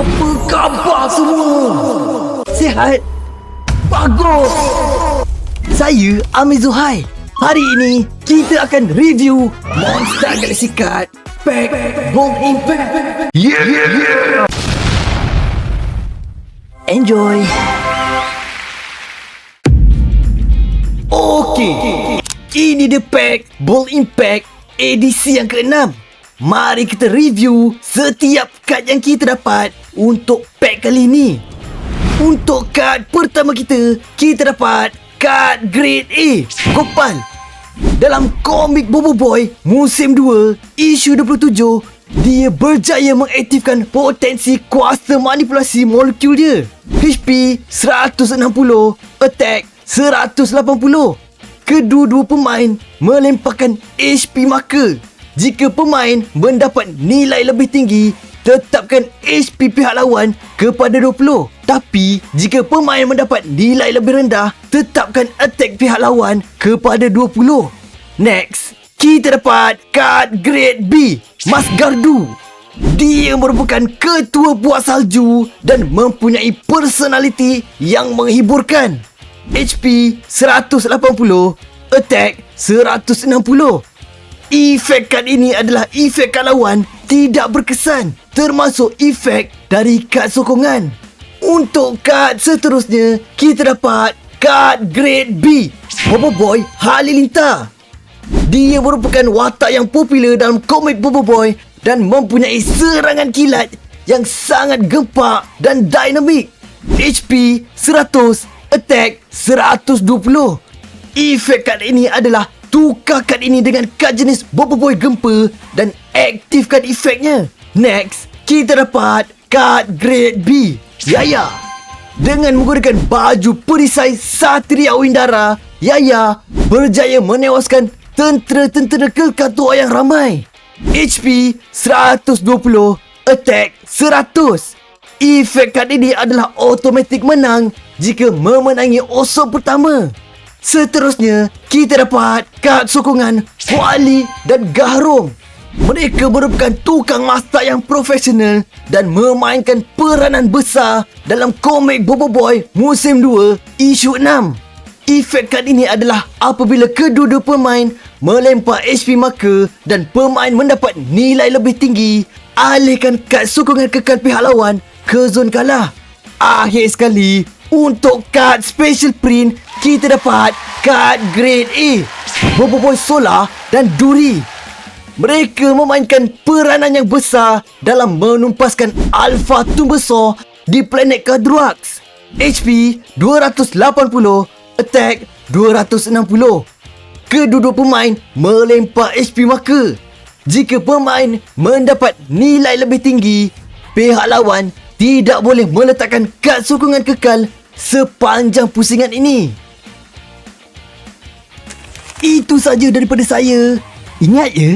Apa khabar semua? Sihat? Bagus! Saya Amir Zuhair. Hari ini kita akan review Monster Galaxy Card Pack Bold Impact. Yeah! Enjoy! Okey, ini dia pack Bold Impact edisi yang ke-6. Mari kita review setiap kad yang kita dapat untuk pack kali ini. Untuk kad pertama kita dapat kad Grade A, Gopal. Dalam komik Bobo Boy musim 2, isu 27, dia berjaya mengaktifkan potensi kuasa manipulasi molekul dia. HP 160, attack 180. Kedua-dua pemain melemparkan HP marker. Jika pemain mendapat nilai lebih tinggi, tetapkan HP pihak lawan kepada 20. Tapi, jika pemain mendapat nilai lebih rendah, tetapkan attack pihak lawan kepada 20. Next, kita dapat kad Grade B, Mas Gardu. Dia merupakan ketua buah salju dan mempunyai personaliti yang menghiburkan. HP 180, attack 160. Efek kad ini adalah efek kad lawan tidak berkesan, termasuk efek dari kad sokongan. Untuk kad seterusnya, kita dapat kad Grade B, Bobo Boy Halilintar. Dia merupakan watak yang popular dalam komik Bobo Boy dan mempunyai serangan kilat yang sangat gempak dan dinamik. HP 100, attack 120. Efek kad ini adalah tukar kad ini dengan kad jenis Bobo Boy Gempa dan aktifkan efeknya. Next, kita dapat kad Grade B, Yaya. Dengan menggunakan baju perisai Satria Windara, Yaya berjaya menewaskan tentera-tentera Kekatuan yang ramai. HP 120, attack 100. Efek kad ini adalah automatik menang jika memenangi osok pertama. Seterusnya, kita dapat kad sokongan Kuali dan Gahrong. Mereka merupakan tukang masak yang profesional dan memainkan peranan besar dalam komik Bobo Boy musim 2, isu 6. Efek kad ini adalah apabila kedua-dua pemain melempar HP marker dan pemain mendapat nilai lebih tinggi, alihkan kad sokongan kekal pihak lawan ke zon kalah. Akhir sekali, untuk kad special print, kita dapat kad Grade A, Bobo Boy Solar dan Duri. Mereka memainkan peranan yang besar dalam menumpaskan Alpha Tumbesor di planet Kadruax. HP 280, attack 260. Kedua-dua pemain melempar HP marker. Jika pemain mendapat nilai lebih tinggi, pihak lawan tidak boleh meletakkan kad sokongan kekal sepanjang pusingan ini. Itu saja daripada saya. Ingat ya,